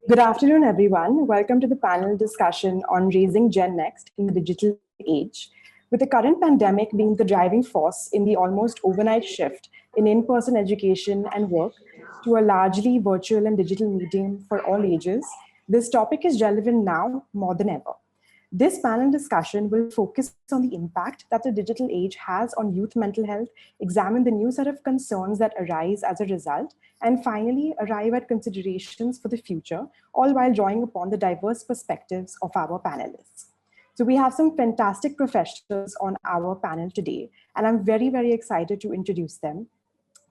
Good afternoon, everyone. Welcome to the panel discussion on raising Gen Next in the digital age. With the current pandemic being the driving force in the almost overnight shift in in-person education and work to a largely virtual and digital medium for all ages, this topic is relevant now more than ever. This panel discussion will focus on the impact that the digital age has on youth mental health, examine the new set of concerns that arise as a result, and finally arrive at considerations for the future, all while drawing upon the diverse perspectives of our panelists. So we have some fantastic professionals on our panel today, and I'm very, very excited to introduce them.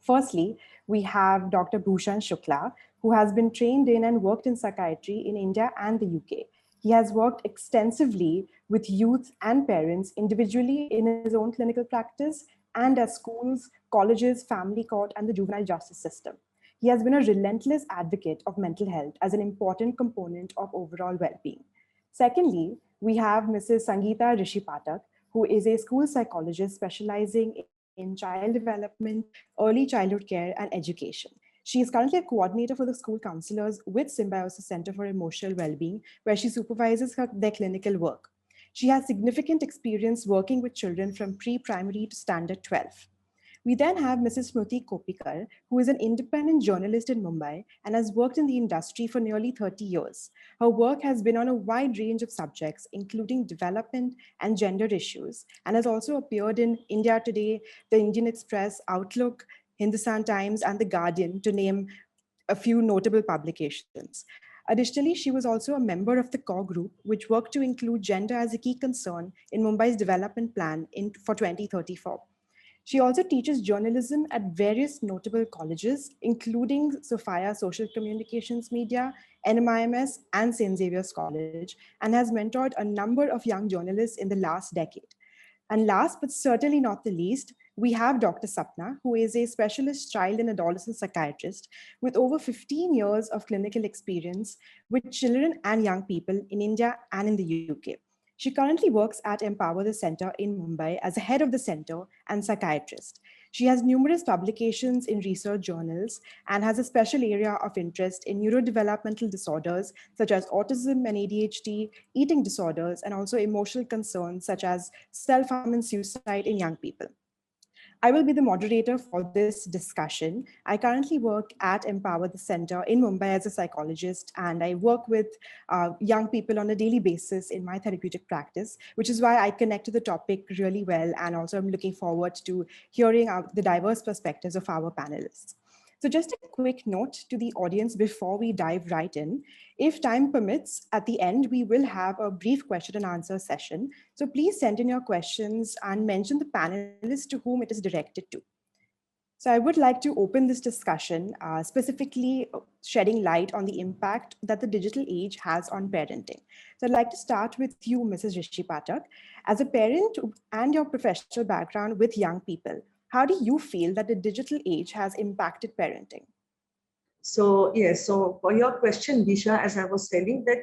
Firstly, we have Dr. Bhushan Shukla, who has been trained in and worked in psychiatry in India and the UK. He has worked extensively with youth and parents individually in his own clinical practice and at schools, colleges, family court, and the juvenile justice system. He has been a relentless advocate of mental health as an important component of overall well-being. Secondly, we have Mrs. Sangeeta Rishi Pathak, who is a school psychologist specializing in child development, early childhood care, and education. She is currently a coordinator for the school counselors with Symbiosis Center for Emotional Wellbeing, where she supervises their clinical work. She has significant experience working with children from pre-primary to standard 12. We then have Mrs. Muthi Kopikal, who is an independent journalist in Mumbai and has worked in the industry for nearly 30 years. Her work has been on a wide range of subjects, including development and gender issues, and has also appeared in India Today, the Indian Express, Outlook, Hindustan Times, and The Guardian, to name a few notable publications. Additionally, she was also a member of the core group, which worked to include gender as a key concern in Mumbai's development plan for 2034. She also teaches journalism at various notable colleges, including Sophia Social Communications Media, NMIMS, and St. Xavier's College, and has mentored a number of young journalists in the last decade. And last but certainly not the least, we have Dr. Sapna, who is a specialist child and adolescent psychiatrist with over 15 years of clinical experience with children and young people in India and in the UK. She currently works at Empower the Center in Mumbai as a head of the center and psychiatrist. She has numerous publications in research journals and has a special area of interest in neurodevelopmental disorders such as autism and ADHD, eating disorders, and also emotional concerns such as self-harm and suicide in young people. I will be the moderator for this discussion. I currently work at Empower the Center in Mumbai as a psychologist, and I work with young people on a daily basis in my therapeutic practice, which is why I connect to the topic really well. And also I'm looking forward to hearing out the diverse perspectives of our panelists. So just a quick note to the audience before we dive right in. If time permits, at the end, we will have a brief question and answer session. So please send in your questions and mention the panelists to whom it is directed to. So I would like to open this discussion, specifically shedding light on the impact that the digital age has on parenting. So I'd like to start with you, Mrs. Rishi Pathak. As a parent and your professional background with young people, how do you feel that the digital age has impacted parenting? So, yes, so for your question, Disha, as I was telling that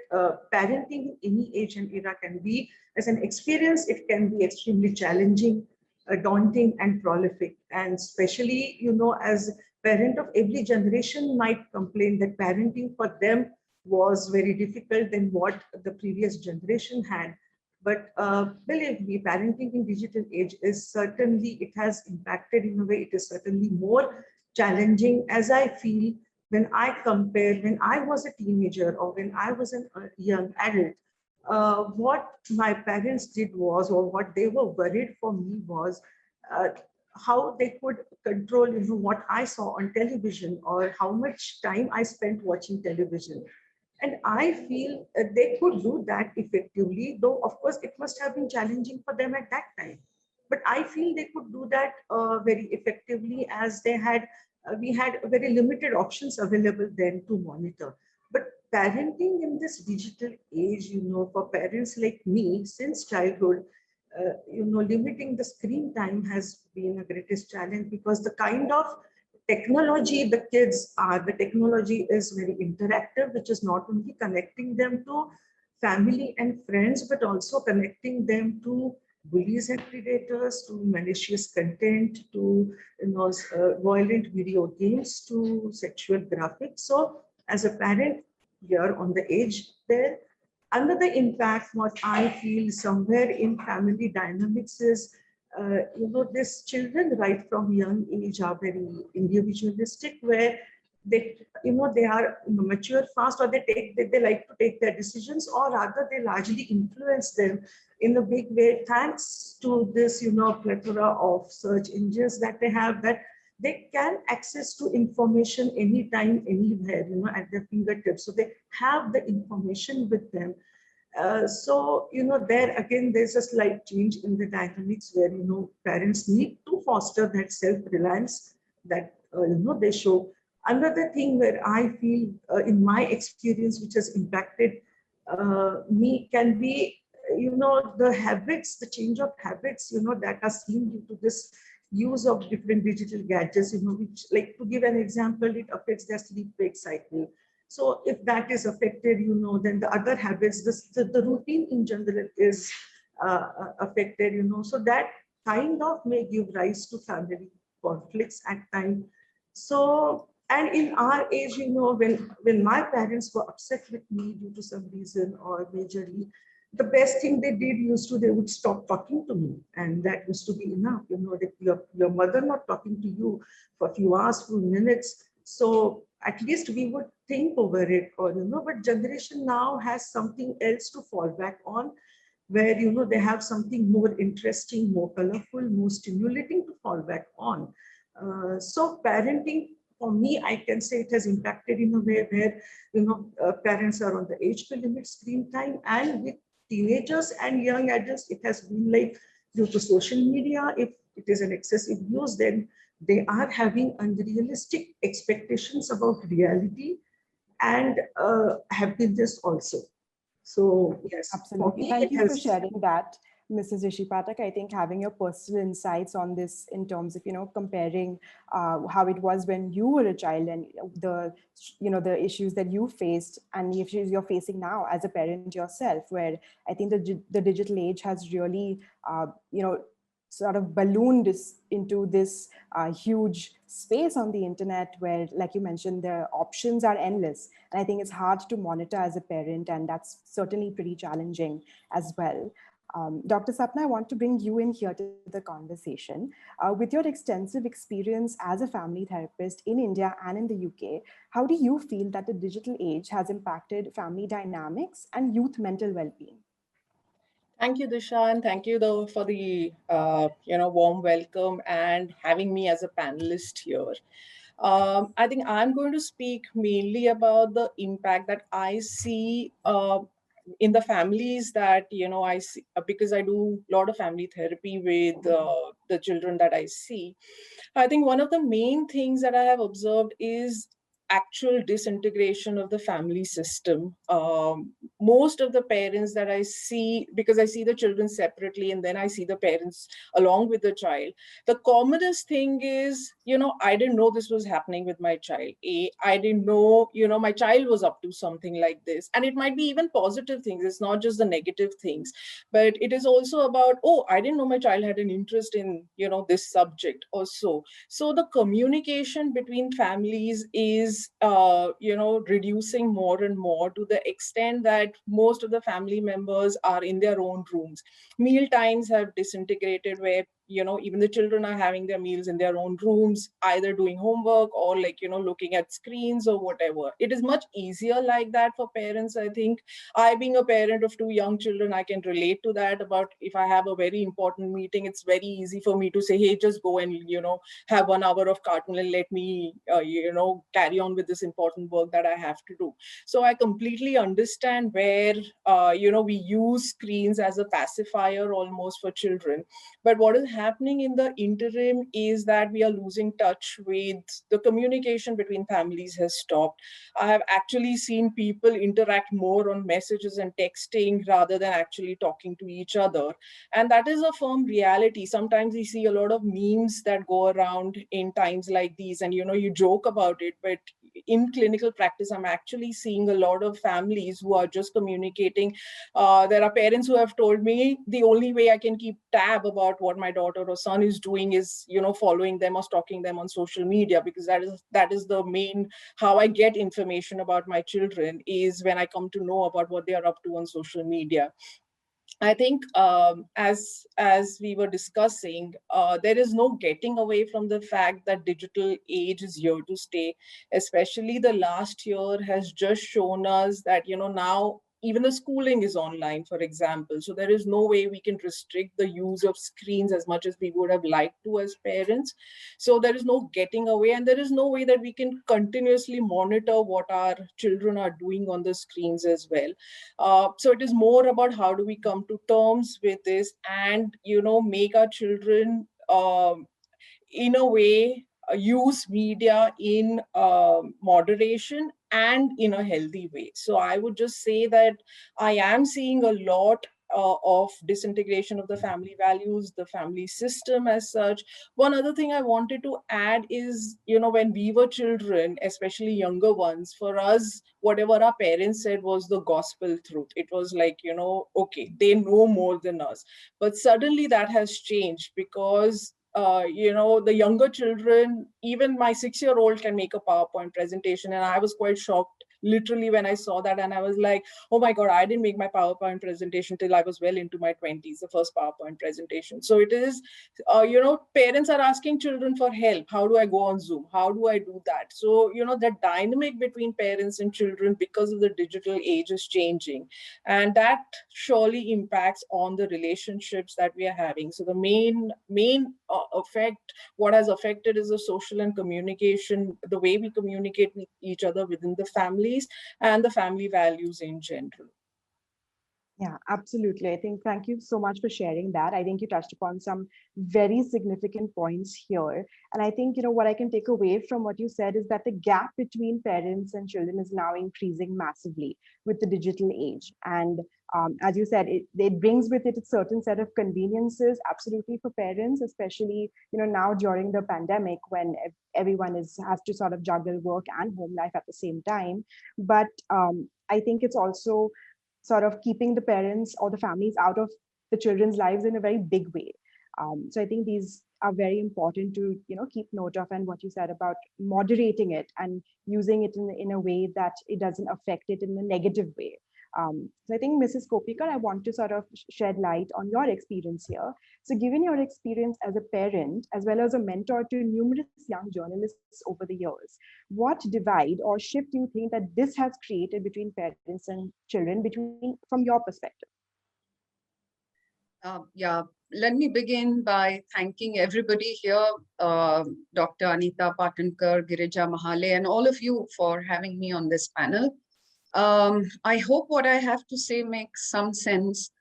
parenting in any age and era can be, as an experience, it can be extremely challenging, daunting and prolific. And especially, as parent of every generation might complain that parenting for them was very difficult than what the previous generation had. But believe me, parenting in digital age is certainly, it has impacted in a way, it is certainly more challenging as I feel when I compare, when I was a teenager or when I was a young adult. What my parents did was, or what they were worried for me was, uh, how they could control, what I saw on television or how much time I spent watching television. And I feel they could do that effectively, though of course it must have been challenging for them at that time. But I feel they could do that very effectively, as we had very limited options available then to monitor. But parenting in this digital age, for parents like me, since childhood, limiting the screen time has been a greatest challenge, because the kind of technology the technology is very interactive, which is not only connecting them to family and friends, but also connecting them to bullies and predators, to malicious content, to violent video games, to sexual graphics. So as a parent, you're on the edge there. Another impact, what I feel somewhere in family dynamics is, this children right from young age are very individualistic, where they are mature fast, or they like to take their decisions, or rather they largely influence them in a big way, thanks to this, plethora of search engines that they have, that they can access to information anytime, anywhere, at their fingertips. So they have the information with them. There again, there's a slight change in the dynamics where, parents need to foster that self-reliance that, they show. Another thing where I feel, in my experience, which has impacted me, can be, the habits, the change of habits, that are seen due to this use of different digital gadgets, which, like, to give an example, it affects their sleep-wake cycle. So if that is affected, then the other habits, the routine in general is affected, so that kind of may give rise to family conflicts at times. So, and in our age, when my parents were upset with me due to some reason or majorly, the best thing they did they would stop talking to me. And that used to be enough, that your mother not talking to you for a few hours, few minutes. So at least we would think over it, or, but generation now has something else to fall back on, where, they have something more interesting, more colorful, more stimulating to fall back on. So parenting, for me, I can say it has impacted in a way where, parents are on the age to limit screen time, and with teenagers and young adults, it has been like, due to social media, if it is an excessive use, then they are having unrealistic expectations about reality and happiness also. So yes, for Absolutely. me, Thank it you for has. sharing that, Mrs. Rishi Patak. I think having your personal insights on this in terms of, comparing how it was when you were a child and the issues that you faced and the issues you're facing now as a parent yourself, where I think the digital age has really, sort of ballooned into this huge space on the internet where, like you mentioned, the options are endless. And I think it's hard to monitor as a parent, and that's certainly pretty challenging as well. Dr. Sapna, I want to bring you in here to the conversation. With your extensive experience as a family therapist in India and in the UK, how do you feel that the digital age has impacted family dynamics and youth mental well-being? Thank you, Disha, and thank you though for the warm welcome and having me as a panelist here. I think I'm going to speak mainly about the impact that I see in the families that I see, because I do a lot of family therapy with the children that I see. I think one of the main things that I have observed is actual disintegration of the family system. Most of the parents that I see, because I see the children separately and then I see the parents along with the child, the commonest thing is, I didn't know this was happening with my child. I didn't know, my child was up to something like this. And it might be even positive things. It's not just the negative things, but it is also about, oh, I didn't know my child had an interest in, this subject also. So the communication between families is, reducing more and more, to the extent that most of the family members are in their own rooms. Meal times have disintegrated, where even the children are having their meals in their own rooms, either doing homework or looking at screens or whatever. It is much easier like that for parents. I think I, being a parent of two young children, I can relate to that. About if I have a very important meeting, it's very easy for me to say, hey, just go and have 1 hour of cartoon and let me carry on with this important work that I have to do. So I completely understand where we use screens as a pacifier almost for children. But what is happening in the interim is that we are losing touch with the communication between families has stopped. I have actually seen people interact more on messages and texting rather than actually talking to each other. And that is a firm reality. Sometimes we see a lot of memes that go around in times like these, and you joke about it, but in clinical practice, I'm actually seeing a lot of families who are just communicating. There are parents who have told me the only way I can keep tab about what my daughter or son is doing is, following them or stalking them on social media, because that is the main how I get information about my children, is when I come to know about what they are up to on social media. I think, as we were discussing, there is no getting away from the fact that digital age is here to stay. Especially the last year has just shown us that, now even the schooling is online, for example. So there is no way we can restrict the use of screens as much as we would have liked to as parents. So there is no getting away, and there is no way that we can continuously monitor what our children are doing on the screens as well. So it is more about how do we come to terms with this and, make our children, in a way, use media in moderation and in a healthy way. So I would just say that I am seeing a lot of disintegration of the family values, the family system as such. One other thing I wanted to add is, when we were children, especially younger ones, for us, whatever our parents said was the gospel truth. It was like, okay, they know more than us. But suddenly that has changed, because the younger children, even my 6-year-old can make a PowerPoint presentation. And I was quite shocked literally when I saw that. And I was like, oh my God, I didn't make my PowerPoint presentation till I was well into my 20s, the first PowerPoint presentation. So it is, parents are asking children for help. How do I go on Zoom? How do I do that? So, the dynamic between parents and children because of the digital age is changing. And that surely impacts on the relationships that we are having. So the main effect, what has affected, is the social and communication, the way we communicate with each other within the families and the family values in general. Yeah, absolutely. I think thank you so much for sharing that. I think you touched upon some very significant points here. And I think, what I can take away from what you said is that the gap between parents and children is now increasing massively with the digital age. And as you said, it brings with it a certain set of conveniences, absolutely, for parents, especially, now during the pandemic when everyone has to sort of juggle work and home life at the same time. But I think it's also sort of keeping the parents or the families out of the children's lives in a very big way. So I think these are very important to keep note of, and what you said about moderating it and using it in a way that it doesn't affect it in a negative way. So I think, Mrs. Kopikal, I want to sort of shed light on your experience here. So given your experience as a parent, as well as a mentor to numerous young journalists over the years, what divide or shift do you think that this has created between parents and children, from your perspective? Yeah, let me begin by thanking everybody here, Dr. Anita Patankar, Girija Mahale, and all of you for having me on this panel. I hope what I have to say makes some sense.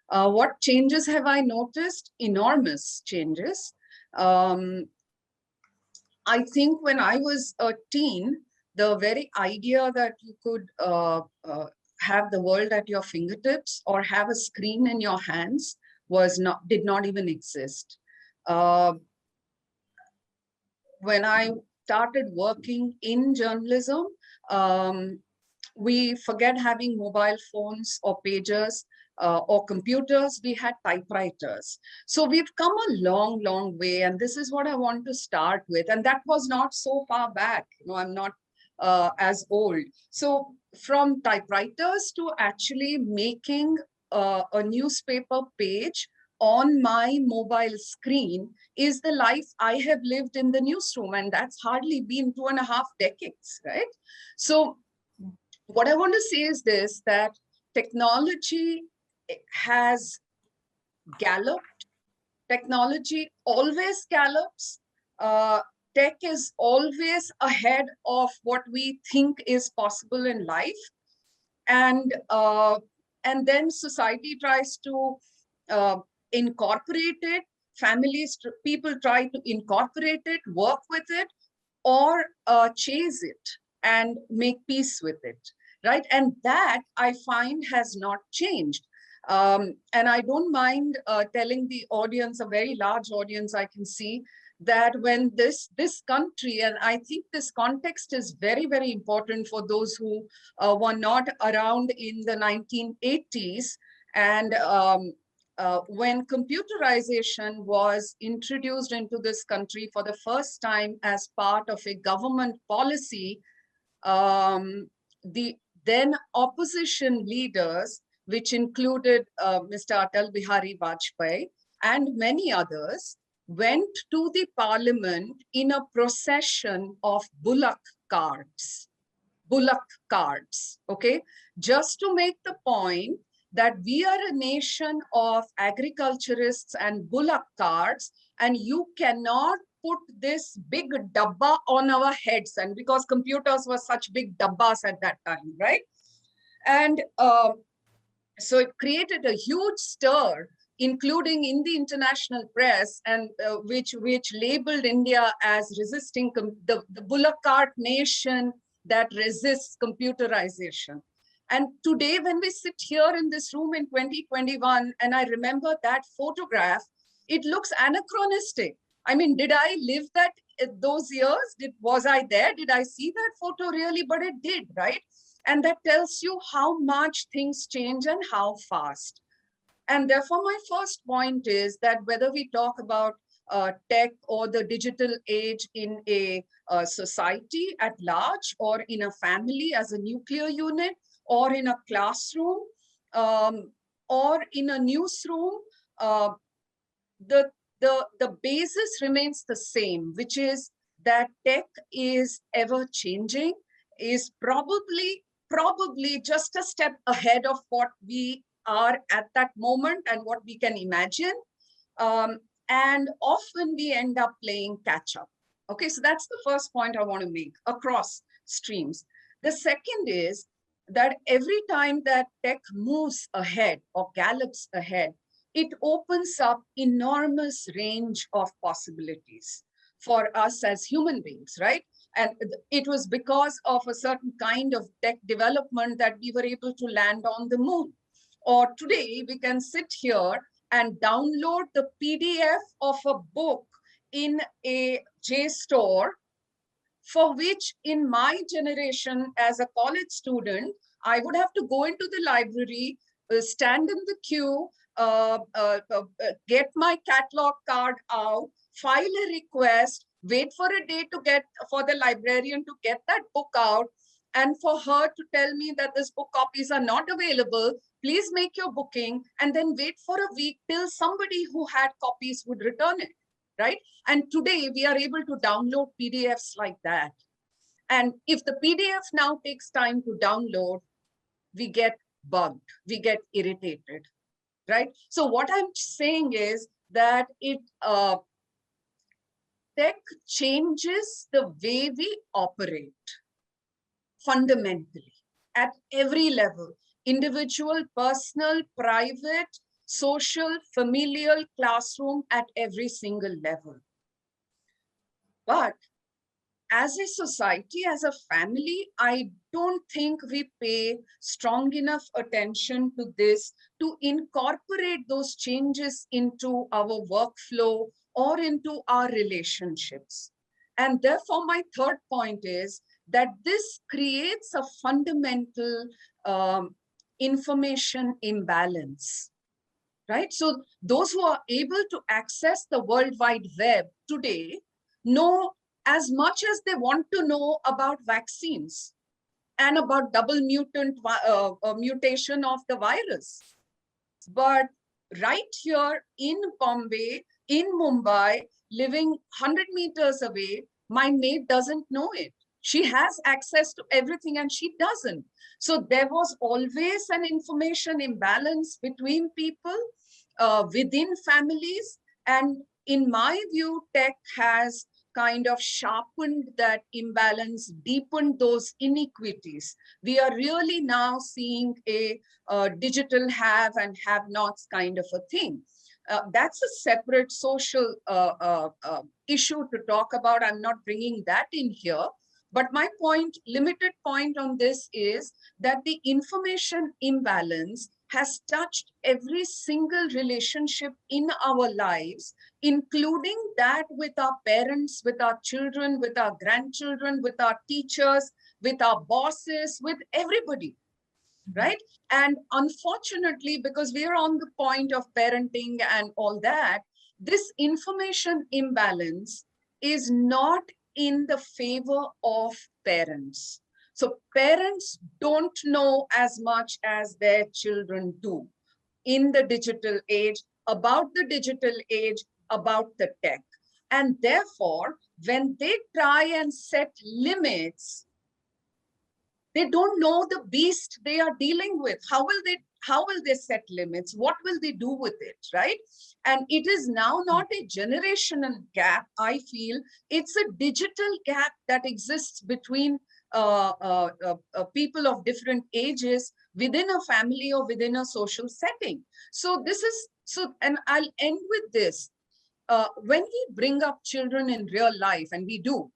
What changes have I noticed? Enormous changes. I think when I was a teen, the very idea that you could have the world at your fingertips or have a screen in your hands did not even exist. When I started working in journalism, we forget having mobile phones or pagers or computers. We had typewriters. So we've come a long, long way. And this is what I want to start with. And that was not so far back. I'm not as old. So from typewriters to actually making a newspaper page on my mobile screen is the life I have lived in the newsroom. And that's hardly been 2.5 decades, right? So what I want to say is this, that technology has galloped. Technology always gallops. Tech is always ahead of what we think is possible in life. And then society tries to incorporate it. People try to incorporate it, work with it, or chase it and make peace with it, right? And that I find has not changed. And I don't mind telling the audience, a very large audience I can see, that when this country, and I think this context is very, very important for those who were not around in the 1980s, and when computerization was introduced into this country for the first time as part of a government policy, the then opposition leaders, which included Mr. Atal Bihari Vajpayee and many others, went to the parliament in a procession of bullock carts. Bullock carts, okay? Just to make the point that we are a nation of agriculturists and bullock carts, and you cannot put this big dabba on our heads. And because computers were such big dabbas at that time, right? And so it created a huge stir, including in the international press, and which labeled India as resisting the bullock cart nation that resists computerization. And today, when we sit here in this room in 2021, and I remember that photograph, it looks anachronistic. I mean, did I live that those years? Was I there? Did I see that photo really? But it did, right? And that tells you how much things change and how fast. And therefore, my first point is that whether we talk about tech or the digital age in a society at large, or in a family as a nuclear unit, or in a classroom, or in a newsroom, the basis remains the same, which is that tech is ever changing, is probably just a step ahead of what we are at that moment and what we can imagine. And often we end up playing catch up. Okay, so that's the first point I want to make across streams. The second is that every time that tech moves ahead or gallops ahead, it opens up enormous range of possibilities for us as human beings, right? And it was because of a certain kind of tech development that we were able to land on the moon. Or today we can sit here and download the PDF of a book in a JSTOR, for which in my generation as a college student, I would have to go into the library, stand in the queue, get my catalog card out, file a request, wait for a day for the librarian to get that book out, and for her to tell me that this book copies are not available, please make your booking, and then wait for a week till somebody who had copies would return it, right? And today we are able to download PDFs like that. And if the PDF now takes time to download, we get bugged, we get irritated, right? So what I'm saying is that tech changes the way we operate fundamentally at every level: individual, personal, private, social, familial, classroom, at every single level. But as a society, as a family, I don't think we pay strong enough attention to this to incorporate those changes into our workflow or into our relationships. And therefore, my third point is that this creates a fundamental information imbalance, right? So those who are able to access the World Wide Web today know as much as they want to know about vaccines and about double mutation of the virus. But right here in Bombay, in Mumbai, living 100 meters away, my mate doesn't know it. She has access to everything and she doesn't. So there was always an information imbalance between people, within families. And in my view, tech has kind of sharpened that imbalance, deepened those inequities. We are really now seeing a digital have and have nots kind of a thing. That's a separate social issue to talk about. I'm not bringing that in here. But my point, limited point on this is that the information imbalance has touched every single relationship in our lives, including that with our parents, with our children, with our grandchildren, with our teachers, with our bosses, with everybody, right? And unfortunately, because we are on the point of parenting and all that, this information imbalance is not in the favor of parents. So parents don't know as much as their children do in the digital age, about the digital age, about the tech. And therefore, when they try and set limits, they don't know the beast they are dealing with. How will they set limits? What will they do with it, right? And it is now not a generational gap, I feel. It's a digital gap that exists between people of different ages within a family or within a social setting. So this is so, and I'll end with this. When we bring up children in real life, and we do,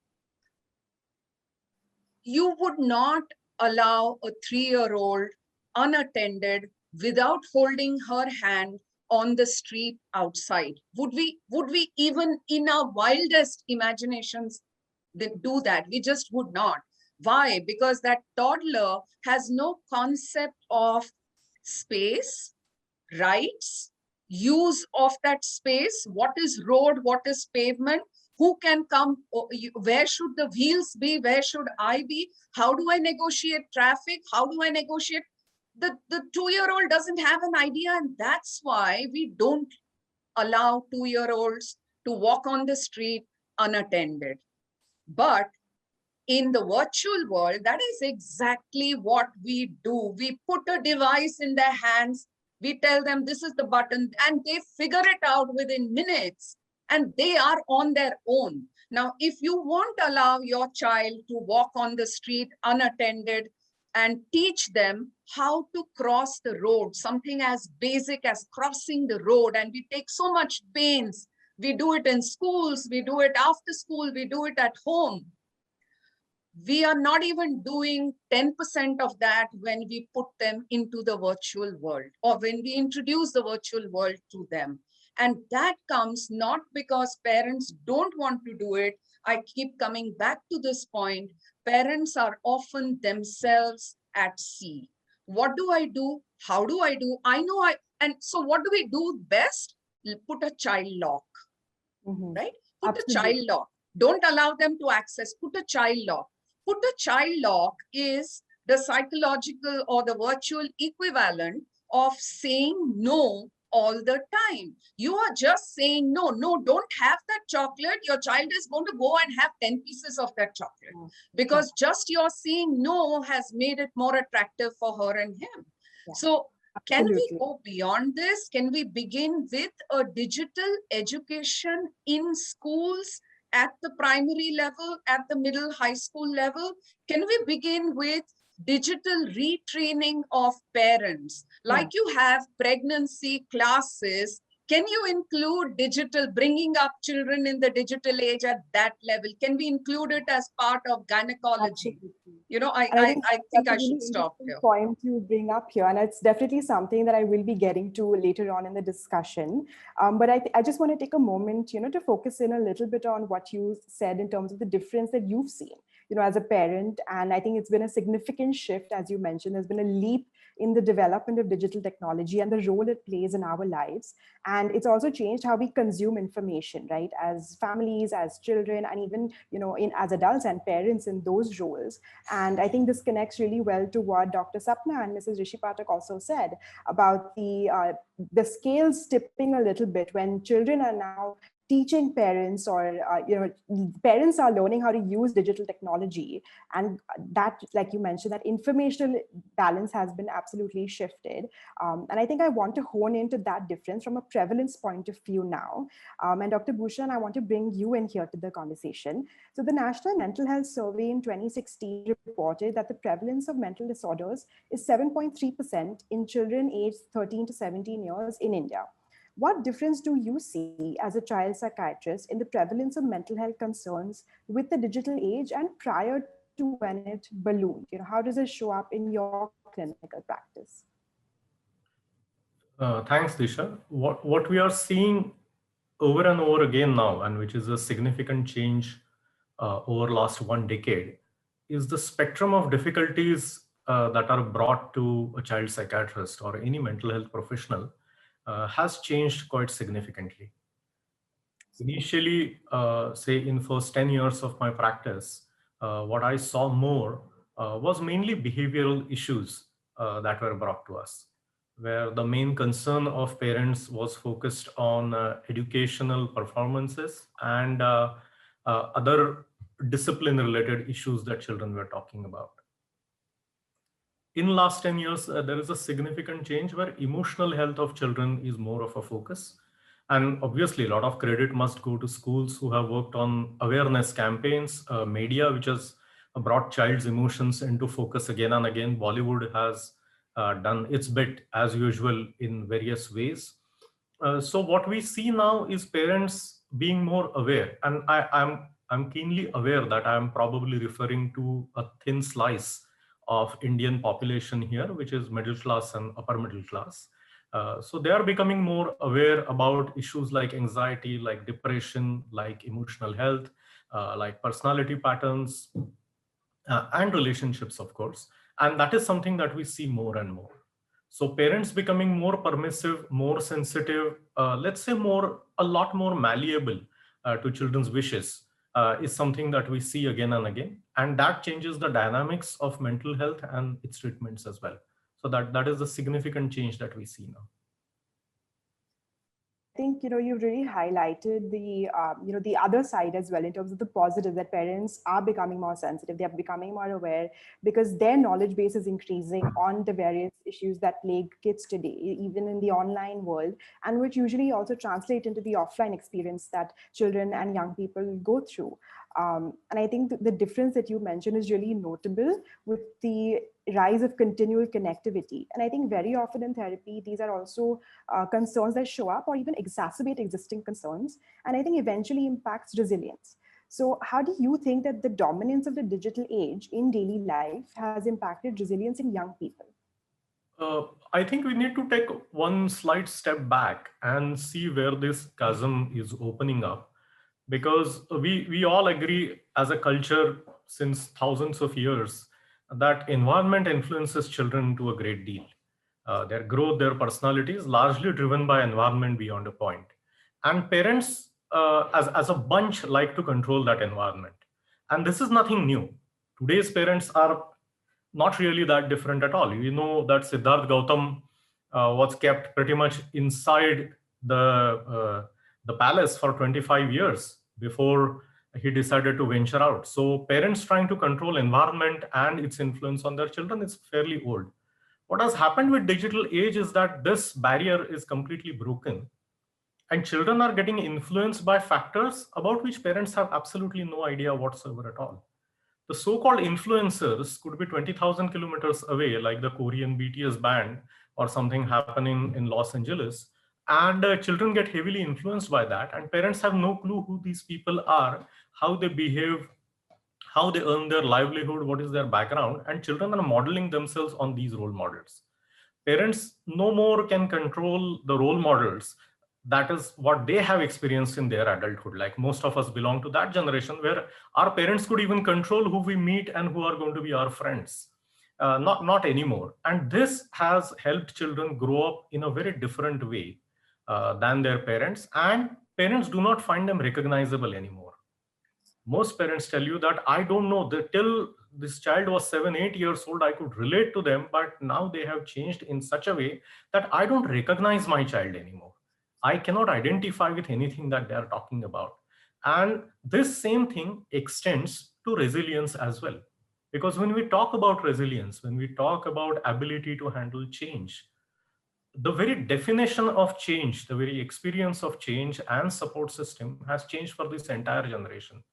you would not allow a 3-year-old unattended without holding her hand on the street outside. Would we even in our wildest imaginations do that? We just would not. Why? Because that toddler has no concept of space, rights, use of that space, what is road, what is pavement, who can come, where should the wheels be, where should I be, how do I negotiate traffic, how do I negotiate? The 2-year-old doesn't have an idea, and that's why we don't allow 2-year-olds to walk on the street unattended. But in the virtual world, that is exactly what we do. We put a device in their hands, we tell them this is the button, and they figure it out within minutes, and they are on their own. Now, if you won't allow your child to walk on the street unattended and teach them how to cross the road, something as basic as crossing the road, and we take so much pains, we do it in schools, we do it after school, we do it at home. We are not even doing 10% of that when we put them into the virtual world, or when we introduce the virtual world to them. And that comes not because parents don't want to do it. I keep coming back to this point. Parents are often themselves at sea. What do I do? How do I do? And so what do we do best? Put a child lock, right? Put Absolutely. a child lock. Don't allow them to access. Put a child lock. Put a child lock is the psychological or the virtual equivalent of saying no all the time. You are just saying no, don't have that chocolate. Your child is going to go and have 10 pieces of that chocolate because just your saying no has made it more attractive for her and him. Yeah. So can we Absolutely. go beyond this? Can we begin with a digital education in schools at the primary level, at the middle high school level? Can we begin with digital retraining of parents? Like you have pregnancy classes, can you include digital, bringing up children in the digital age at that level? Can we include it as part of gynecology? Absolutely. You know, And I think that's a I really should stop interesting here. point you bring up here, and it's definitely something that I will be getting to later on in the discussion. But I just want to take a moment, to focus in a little bit on what you said in terms of the difference that you've seen, as a parent. And I think it's been a significant shift, as you mentioned. There's been a leap in the development of digital technology and the role it plays in our lives. And it's also changed how we consume information, right? As families, as children, and even, as adults and parents in those roles. And I think this connects really well to what Dr. Sapna and Mrs. Rishi Patak also said about the scales tipping a little bit when children are now teaching parents, or parents are learning how to use digital technology, and that, like you mentioned, that informational balance has been absolutely shifted. And I think I want to hone into that difference from a prevalence point of view now. And Dr. Bhushan, I want to bring you in here to the conversation. So the National Mental Health Survey in 2016 reported that the prevalence of mental disorders is 7.3% in children aged 13 to 17 years in India. What difference do you see as a child psychiatrist in the prevalence of mental health concerns with the digital age and prior to when it ballooned? How does it show up in your clinical practice? Thanks, Disha. What we are seeing over and over again now, and which is a significant change over last 1 decade, is the spectrum of difficulties that are brought to a child psychiatrist or any mental health professional has changed quite significantly. Initially, say in first 10 years of my practice, what I saw more was mainly behavioral issues that were brought to us, where the main concern of parents was focused on educational performances and other discipline related issues that children were talking about. In last 10 years, there is a significant change where emotional health of children is more of a focus. And obviously, a lot of credit must go to schools who have worked on awareness campaigns, media, which has brought child's emotions into focus again and again. Bollywood has done its bit as usual in various ways. So what we see now is parents being more aware, and I'm keenly aware that I'm probably referring to a thin slice of Indian population here, which is middle class and upper middle class. So they are becoming more aware about issues like anxiety, like depression, like emotional health, like personality patterns, and relationships, of course. And that is something that we see more and more. So parents becoming more permissive, more sensitive, let's say a lot more malleable to children's wishes is something that we see again and again. And that changes the dynamics of mental health and its treatments as well. So that is a significant change that we see now. I think you've really highlighted the other side as well in terms of the positive, that parents are becoming more sensitive, they are becoming more aware because their knowledge base is increasing on the various issues that plague kids today, even in the online world, and which usually also translate into the offline experience that children and young people go through. And I think the difference that you mentioned is really notable with the rise of continual connectivity. And I think very often in therapy, these are also concerns that show up or even exacerbate existing concerns, and I think eventually impacts resilience. So how do you think that the dominance of the digital age in daily life has impacted resilience in young people? I think we need to take one slight step back and see where this chasm is opening up, because we all agree as a culture since thousands of years that environment influences children to a great deal. Their growth, their personality is largely driven by environment beyond a point. And parents, as a bunch, like to control that environment. And this is nothing new. Today's parents are not really that different at all. You know that Siddharth Gautam was kept pretty much inside the palace for 25 years before he decided to venture out. So parents trying to control environment and its influence on their children is fairly old. What has happened with digital age is that this barrier is completely broken, and children are getting influenced by factors about which parents have absolutely no idea whatsoever at all. The so-called influencers could be 20,000 kilometers away, like the Korean BTS band or something happening in Los Angeles. And children get heavily influenced by that. And parents have no clue who these people are, how they behave, how they earn their livelihood, what is their background. And children are modeling themselves on these role models. Parents no more can control the role models. That is what they have experienced in their adulthood. Like most of us belong to that generation where our parents could even control who we meet and who are going to be our friends. Not anymore. And this has helped children grow up in a very different way than their parents. And parents do not find them recognizable anymore. Most parents tell you that I don't know, that till this child was 7 8 years old I could relate to them, but now they have changed in such a way that I don't recognize my child anymore. I cannot identify with anything that they are talking about. And this same thing extends to resilience as well, because when we talk about resilience, when we talk about ability to handle change, the very definition of change, the very experience of change and support system has changed for this entire generation.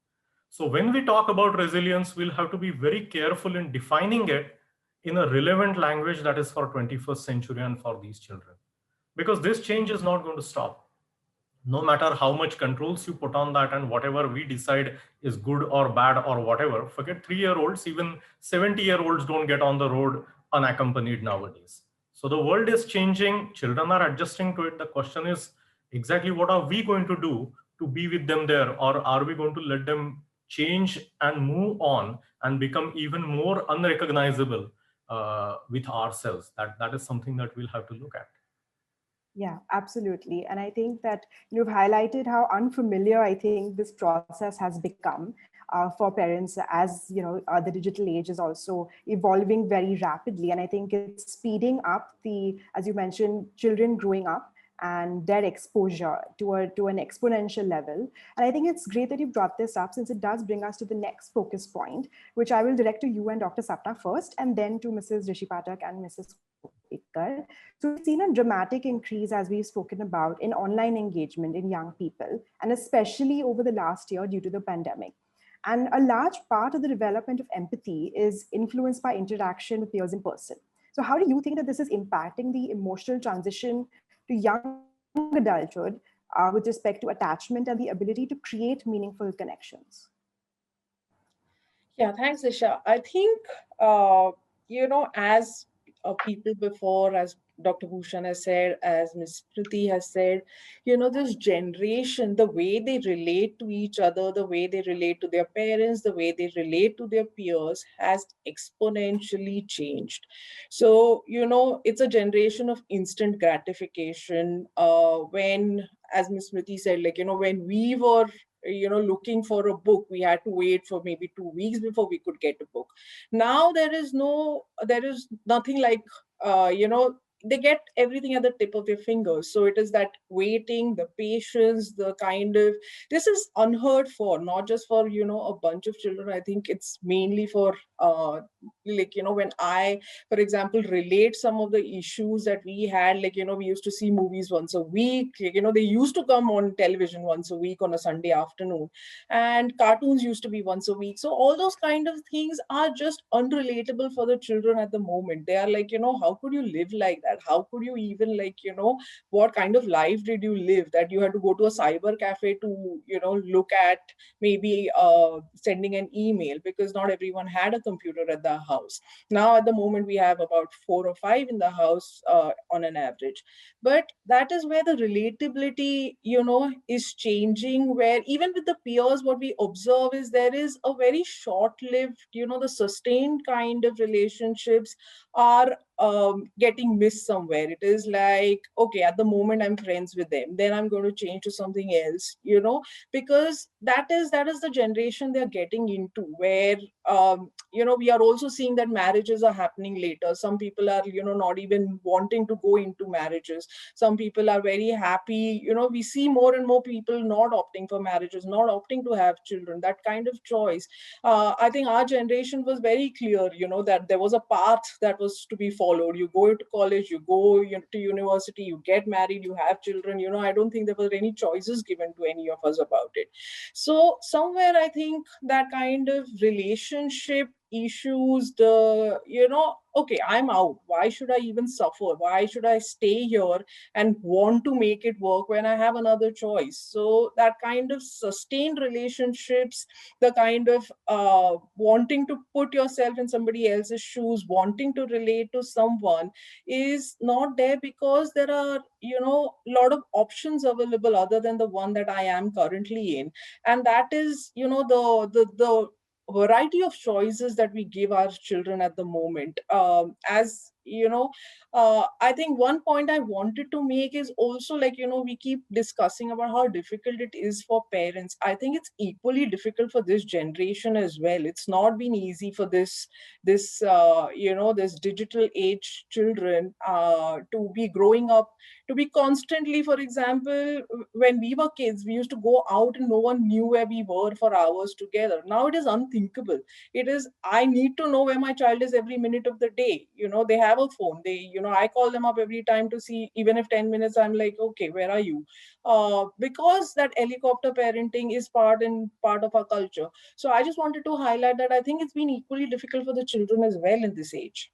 So when we talk about resilience, we'll have to be very careful in defining it in a relevant language that is for 21st century and for these children. Because this change is not going to stop. No matter how much controls you put on that and whatever we decide is good or bad or whatever, forget 3-year-olds, even 70-year-olds don't get on the road unaccompanied nowadays. So the world is changing, children are adjusting to it. The question is exactly what are we going to do to be with them there, or are we going to let them change and move on and become even more unrecognizable with ourselves? That is something that we'll have to look at. Yeah, absolutely. And I think that you've highlighted how unfamiliar I think this process has become for parents, as you know, the digital age is also evolving very rapidly. And I think it's speeding up the, as you mentioned, children growing up and their exposure to an exponential level. And I think it's great that you've brought this up, since it does bring us to the next focus point, which I will direct to you and Dr. Sapna first, and then to Mrs. Rishi Patak and Mrs. Kopikal. So we've seen a dramatic increase, as we've spoken about, in online engagement in young people, and especially over the last year due to the pandemic. And a large part of the development of empathy is influenced by interaction with peers in person. So how do you think that this is impacting the emotional transition to young adulthood with respect to attachment and the ability to create meaningful connections? Yeah, thanks, Isha. I think, as people before, as Dr. Bhushan has said, as Ms. Priti has said, this generation, the way they relate to each other, the way they relate to their parents, the way they relate to their peers has exponentially changed. So, it's a generation of instant gratification. When, as Ms. Smriti said, when we were looking for a book, we had to wait for maybe 2 weeks before we could get a book. Now there is nothing like, they get everything at the tip of their fingers. So it is that waiting, the patience, the kind of, this is unheard for, not just for, a bunch of children. I think it's mainly for, when I, for example, relate some of the issues that we had, we used to see movies once a week, they used to come on television once a week on a Sunday afternoon, and cartoons used to be once a week. So all those kind of things are just unrelatable for the children at the moment. They are like, how could you live like that? How could you even, what kind of life did you live that you had to go to a cyber cafe to, look at maybe sending an email, because not everyone had a computer at the house. Now at the moment we have about 4 or 5 in the house on an average. But that is where the relatability, is changing, where even with the peers, what we observe is there is a very short-lived, the sustained kind of relationships are getting missed somewhere. It is like, okay, at the moment I'm friends with them, then I'm going to change to something else, because that is the generation they're getting into, where we are also seeing that marriages are happening later. Some people are, not even wanting to go into marriages. Some people are very happy, we see more and more people not opting for marriages, not opting to have children, that kind of choice. I think our generation was very clear, that there was a path that was to be followed. You go to college, you go to university, you get married, you have children. I don't think there were any choices given to any of us about it. So somewhere I think that kind of relationship issues, the, okay, I'm out, why should I even suffer, why should I stay here and want to make it work when I have another choice? So that kind of sustained relationships, the kind of wanting to put yourself in somebody else's shoes, wanting to relate to someone, is not there, because there are, a lot of options available other than the one that I am currently in. And that is, the variety of choices that we give our children at the moment. As I think one point I wanted to make is also, we keep discussing about how difficult it is for parents. I think it's equally difficult for this generation as well. It's not been easy for this digital age children to be growing up, to be constantly, for example, when we were kids, we used to go out and no one knew where we were for hours together. Now it is unthinkable. It is, I need to know where my child is every minute of the day. They have a phone. I call them up every time to see, even if 10 minutes, I'm like, okay, where are you? Because that helicopter parenting is part of our culture. So I just wanted to highlight that I think it's been equally difficult for the children as well in this age.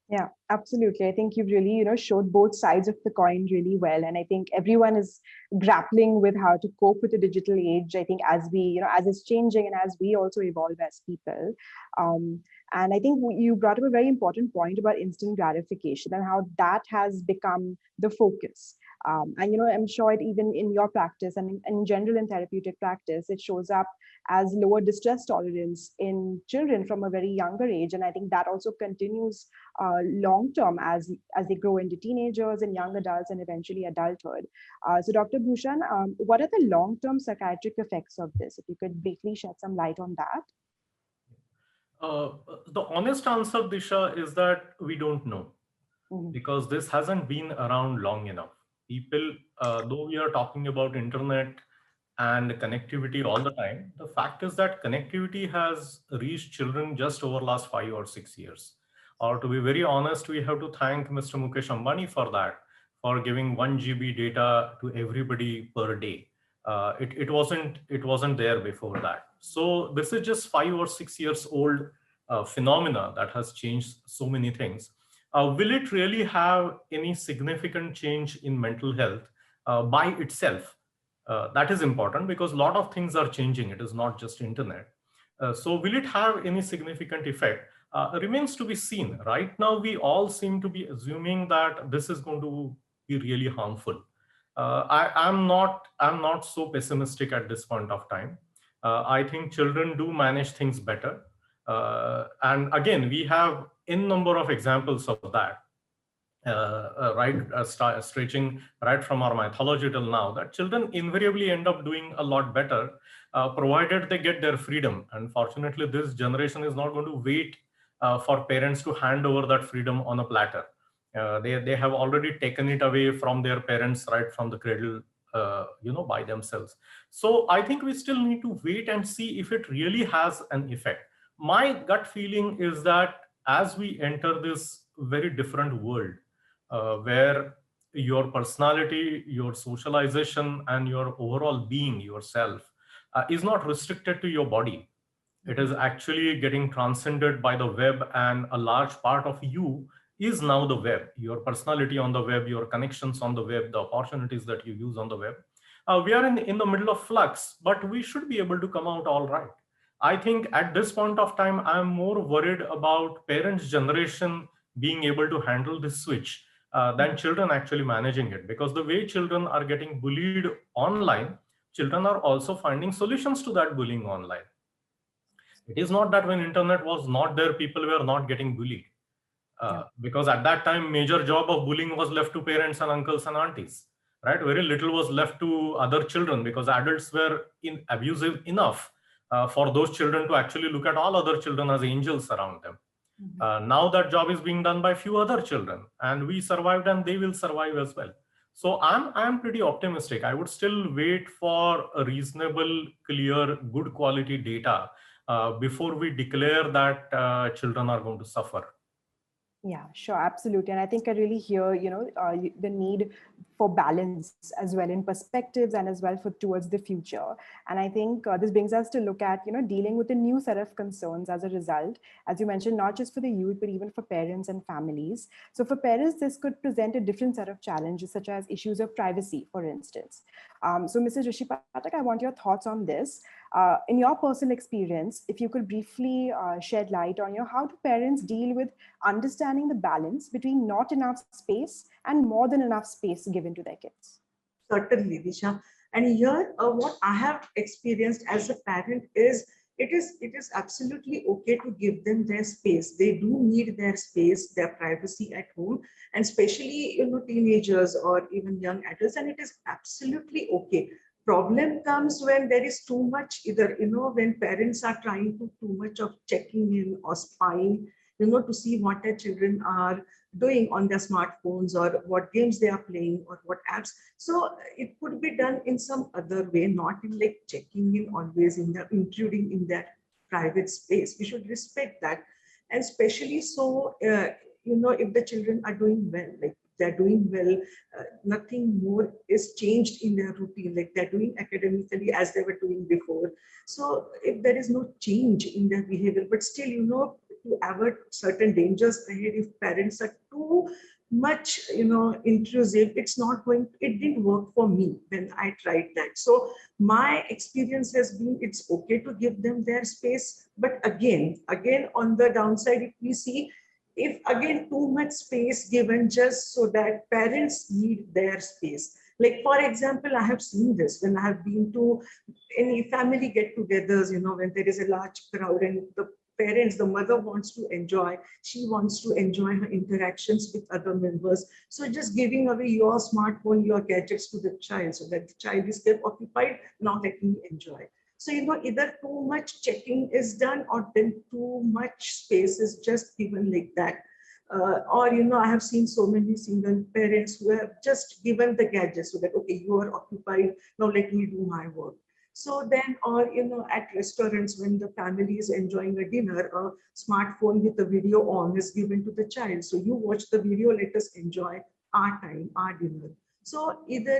Yeah, absolutely. I think you've really, showed both sides of the coin really well. And I think everyone is grappling with how to cope with the digital age. I think as we, as it's changing and as we also evolve as people. Um, and I think you brought up a very important point about instant gratification and how that has become the focus. And, I'm sure it even in your practice and in general in therapeutic practice, it shows up as lower distress tolerance in children from a very younger age. And I think that also continues long term as they grow into teenagers and young adults and eventually adulthood. So, Dr. Bhushan, what are the long term psychiatric effects of this? If you could briefly shed some light on that. Uh, the honest answer, Disha, is that we don't know, Mhm. because this hasn't been around long enough. People, though we are talking about internet and connectivity all the time, the fact is that connectivity has reached children just over last 5 or 6 years. Or to be very honest, we have to thank Mr. Mukesh Ambani for that, for giving 1 GB data to everybody per day. It wasn't there before that. So this is just 5 or 6 years old phenomena that has changed so many things. Will it really have any significant change in mental health by itself? That is important, because a lot of things are changing. It is not just internet. So will it have any significant effect? Remains to be seen. Right now, we all seem to be assuming that this is going to be really harmful. I'm not so pessimistic at this point of time. I think children do manage things better. And again, we have n number of examples of that. Stretching right from our mythology till now, that children invariably end up doing a lot better, provided they get their freedom. Unfortunately, this generation is not going to wait for parents to hand over that freedom on a platter. They have already taken it away from their parents right from the cradle, by themselves. So I think we still need to wait and see if it really has an effect. My gut feeling is that as we enter this very different world, where your personality, your socialization, and your overall being, yourself, is not restricted to your body. It is actually getting transcended by the web, and a large part of you is now the web. Your personality on the web, your connections on the web, the opportunities that you use on the web. We are in the middle of flux, but we should be able to come out all right. I think at this point of time, I'm more worried about parents' generation being able to handle this switch than children actually managing it. Because the way children are getting bullied online, children are also finding solutions to that bullying online. It is not that when internet was not there, people were not getting bullied. Yeah. Because at that time, major job of bullying was left to parents and uncles and aunties, right? Very little was left to other children, because adults were abusive enough for those children to actually look at all other children as angels around them. Now that job is being done by few other children, and we survived, and they will survive as well. So I'm pretty optimistic. I would still wait for a reasonable, clear, good quality data before we declare that children are going to suffer. Yeah, sure, absolutely. And I think I really hear, the need for balance as well in perspectives and as well for towards the future. And I think this brings us to look at, dealing with a new set of concerns as a result, as you mentioned, not just for the youth, but even for parents and families. So for parents, this could present a different set of challenges, such as issues of privacy, for instance. So Mrs. Rishi Patak, I want your thoughts on this. In your personal experience, if you could briefly shed light on how do parents deal with understanding the balance between not enough space and more than enough space given to their kids. Certainly, Disha. And here, what I have experienced as a parent is it is absolutely okay to give them their space. They do need their space, their privacy at home, and especially teenagers or even young adults. And it is absolutely okay. Problem comes when there is too much, either when parents are trying to too much of checking in or spying, to see what their children are doing on their smartphones, or what games they are playing, or what apps. So it could be done in some other way, not in like checking in always, in the intruding in that private space. We should respect that. And especially so, if the children are doing well, like they're doing well, nothing more is changed in their routine, like they're doing academically as they were doing before. So if there is no change in their behavior, but still, to avoid certain dangers ahead. If parents are too much, intrusive, it didn't work for me when I tried that. So my experience has been, it's okay to give them their space, but again on the downside, if we see, if again too much space given just so that parents need their space. Like for example, I have seen this when I have been to any family get-togethers, when there is a large crowd and the parents, the mother wants to enjoy, she wants to enjoy her interactions with other members. So just giving away your smartphone, your gadgets to the child so that the child is kept occupied, not let me enjoy. So, either too much checking is done or then too much space is just given like that. Or, I have seen so many single parents who have just given the gadgets so that, okay, you are occupied, now let me do my work. So then, or, at restaurants, when the family is enjoying a dinner, a smartphone with a video on is given to the child. So you watch the video, let us enjoy our time, our dinner. So either,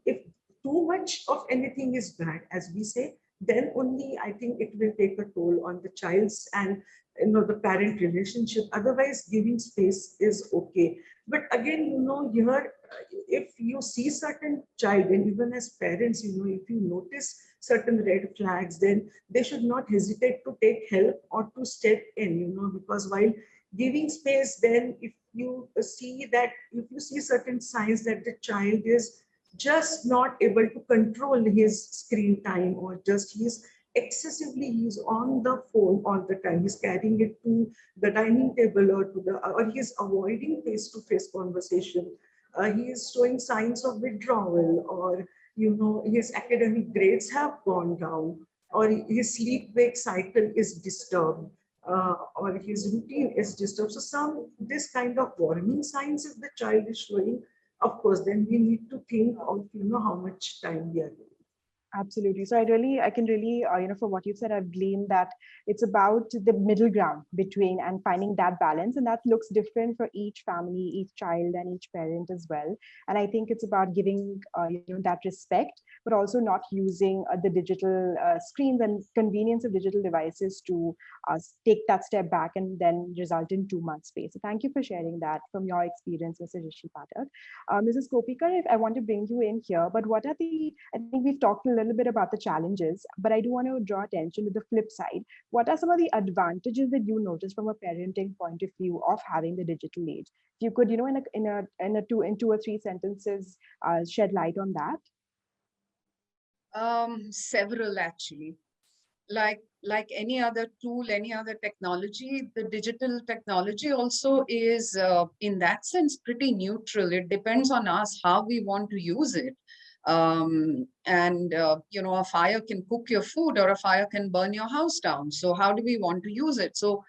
if too much of anything is bad, as we say, then only I think it will take a toll on the child's and the parent relationship. Otherwise, giving space is okay. But again, here, if you see certain child, and even as parents, if you notice certain red flags, then they should not hesitate to take help or to step in, because while giving space, then if you see certain signs that the child is just not able to control his screen time, or just he's on the phone all the time, he's carrying it to the dining table or he's avoiding face-to-face conversation, he is showing signs of withdrawal, or his academic grades have gone down, or his sleep-wake cycle is disturbed, or his routine is disturbed. So this kind of warning signs, if the child is showing, of course, then we need to think of, how much time we are giving. Absolutely. So I can really, for what you said, I blame that it's about the middle ground between and finding that balance. And that looks different for each family, each child, and each parent as well. And I think it's about giving, that respect, but also not using the digital screens and convenience of digital devices to take that step back and then result in too much space. So thank you for sharing that from your experience, Mr. Rishi Pathak. Mrs. Kopikal, I want to bring you in here, but what are I think we've talked a little bit about the challenges, but I do want to draw attention to the flip side. What are some of the advantages that you notice from a parenting point of view of having the digital age? If you could, in two or three sentences, shed light on that. Several actually. Like any other tool, any other technology, the digital technology also is in that sense pretty neutral. It depends on us how we want to use it. A fire can cook your food, or a fire can burn your house down. So how do we want to use it? So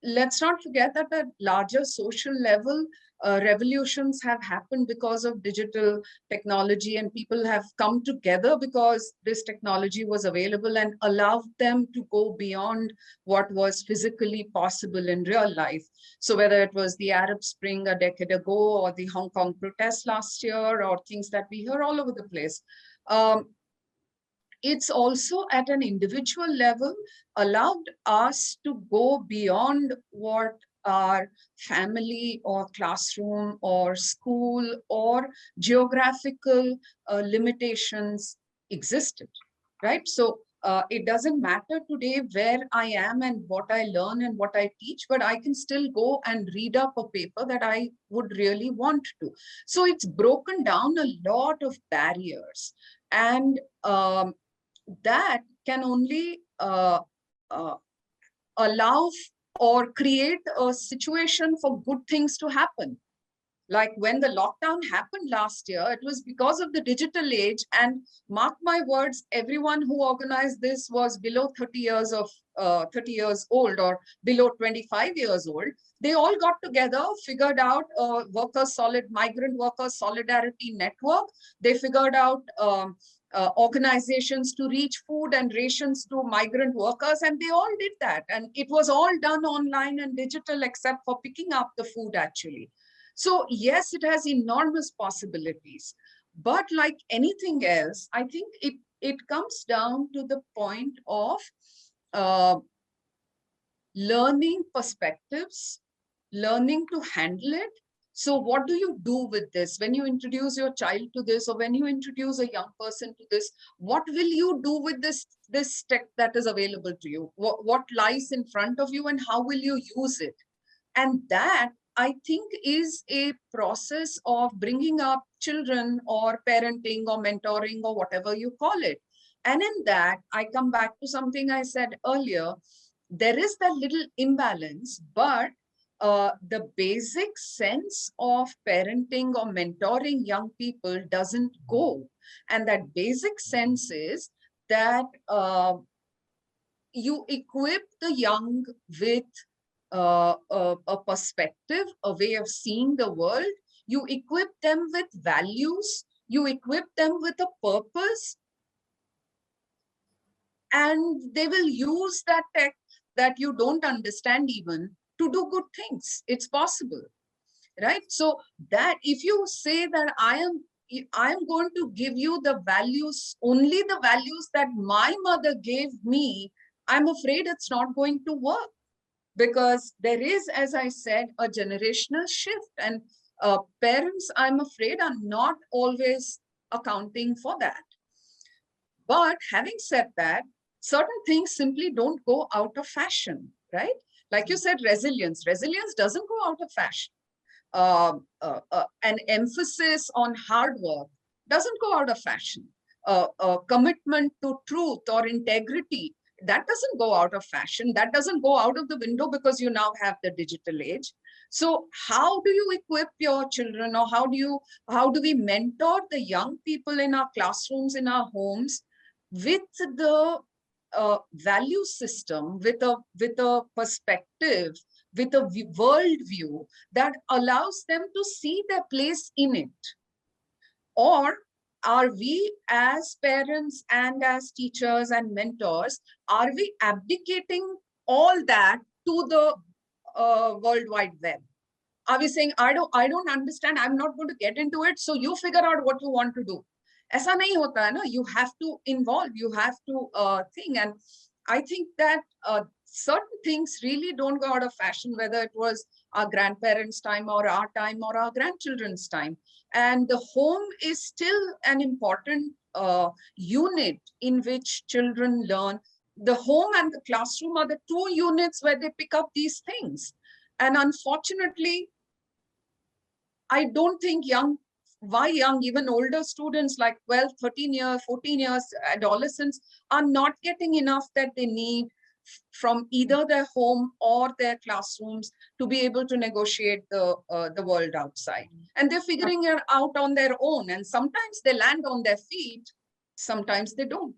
let's not forget that at larger social level, revolutions have happened because of digital technology, and people have come together because this technology was available and allowed them to go beyond what was physically possible in real life. So whether it was the Arab Spring a decade ago, or the Hong Kong protests last year, or things that we hear all over the place, it's also at an individual level allowed us to go beyond what our family or classroom or school or geographical limitations existed, right? So it doesn't matter today where I am and what I learn and what I teach, but I can still go and read up a paper that I would really want to. So it's broken down a lot of barriers, and that can only allow or create a situation for good things to happen. Like when the lockdown happened last year, it was because of the digital age. And mark my words, everyone who organized this was below 30 years old or below 25 years old. They all got together, figured out a migrant workers solidarity network. They figured out organizations to reach food and rations to migrant workers, and they all did that. And it was all done online and digital, except for picking up the food actually. So yes, it has enormous possibilities, but like anything else, I think it comes down to the point of learning perspectives, learning to handle it. So what do you do with this? When you introduce your child to this, or when you introduce a young person to this, what will you do with this tech that is available to you? What lies in front of you, and how will you use it? And that, I think, is a process of bringing up children, or parenting, or mentoring, or whatever you call it. And in that, I come back to something I said earlier. There is that little imbalance, but the basic sense of parenting or mentoring young people doesn't go. And that basic sense is that you equip the young with a perspective, a way of seeing the world. You equip them with values. You equip them with a purpose. And they will use that tech that you don't understand even to do good things. It's possible, right? So that if you say that I am going to give you the values, only the values that my mother gave me, I'm afraid it's not going to work, because there is, as I said, a generational shift, and parents, I'm afraid, are not always accounting for that. But having said that, certain things simply don't go out of fashion, right? Like you said, resilience. Resilience doesn't go out of fashion. An emphasis on hard work doesn't go out of fashion. Commitment to truth or integrity, that doesn't go out of fashion. That doesn't go out of the window because you now have the digital age. So how do you equip your children, or how do we mentor the young people in our classrooms, in our homes, with the value system, with a perspective, with a world view that allows them to see their place in it? Or are we, as parents and as teachers and mentors, are we abdicating all that to the World Wide Web? Are we saying, I don't understand, I'm not going to get into it, so you figure out what you want to do? ऐसा नहीं होता है ना. You have to involve, you have to think. And I think that certain things really don't go out of fashion, whether it was our grandparents' time, or our time, or our grandchildren's time. And the home is still an important unit in which children learn. The home and the classroom are the two units where they pick up these things. And unfortunately, I don't think even older students like 12, 13 years, 14 years, adolescents are not getting enough that they need from either their home or their classrooms to be able to negotiate the world outside. And they're figuring it out on their own. And sometimes they land on their feet, sometimes they don't.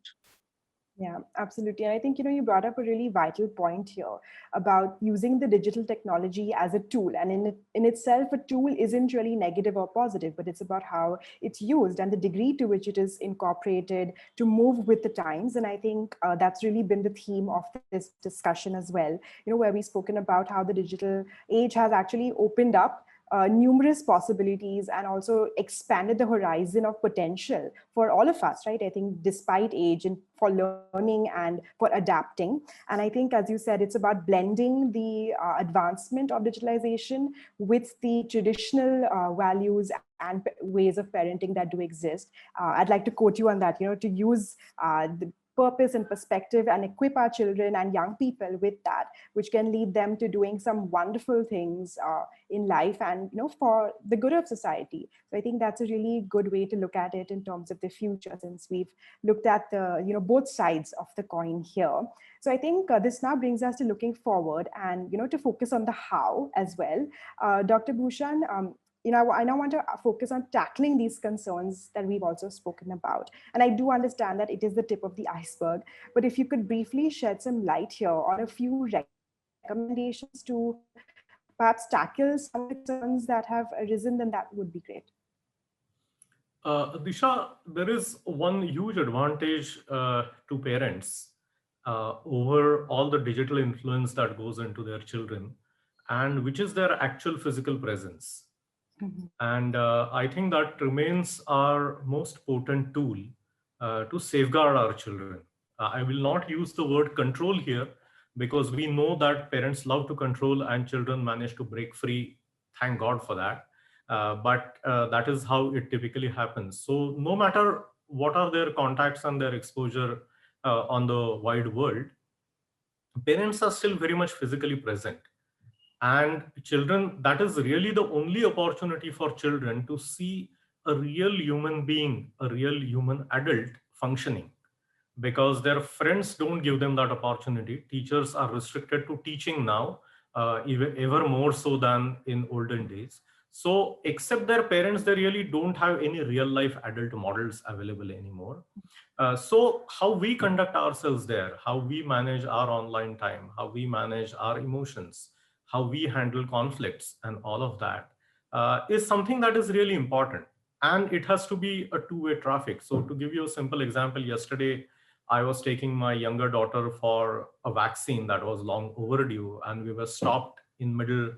Yeah, absolutely. And I think, you brought up a really vital point here about using the digital technology as a tool. And in itself, a tool isn't really negative or positive, but it's about how it's used and the degree to which it is incorporated to move with the times. And I think that's really been the theme of this discussion as well, where we've spoken about how the digital age has actually opened up numerous possibilities and also expanded the horizon of potential for all of us, right? I think despite age, and for learning and for adapting. And I think, as you said, it's about blending the advancement of digitalization with the traditional values and ways of parenting that do exist. I'd like to quote you on that, to use the purpose and perspective and equip our children and young people with that, which can lead them to doing some wonderful things in life and, for the good of society. So I think that's a really good way to look at it in terms of the future, since we've looked at the, both sides of the coin here. So I think this now brings us to looking forward and, to focus on the how as well. Dr. Bhushan, I now want to focus on tackling these concerns that we've also spoken about. And I do understand that it is the tip of the iceberg, but if you could briefly shed some light here on a few recommendations to perhaps tackle some of the concerns that have arisen, then that would be great. Disha, there is one huge advantage to parents over all the digital influence that goes into their children, and which is their actual physical presence. Mm-hmm. And I think that remains our most potent tool to safeguard our children. I will not use the word control here, because we know that parents love to control and children manage to break free. Thank God for that. But that is how it typically happens. So no matter what are their contacts and their exposure on the wide world, parents are still very much physically present. And children, that is really the only opportunity for children to see a real human being, a real human adult functioning, because their friends don't give them that opportunity. Teachers are restricted to teaching now, even ever more so than in olden days. So except their parents, they really don't have any real life adult models available anymore. So how we conduct ourselves there, how we manage our online time, how we manage our emotions, how we handle conflicts and all of that is something that is really important. And it has to be a two-way traffic. So to give you a simple example, yesterday, I was taking my younger daughter for a vaccine that was long overdue, and we were stopped in middle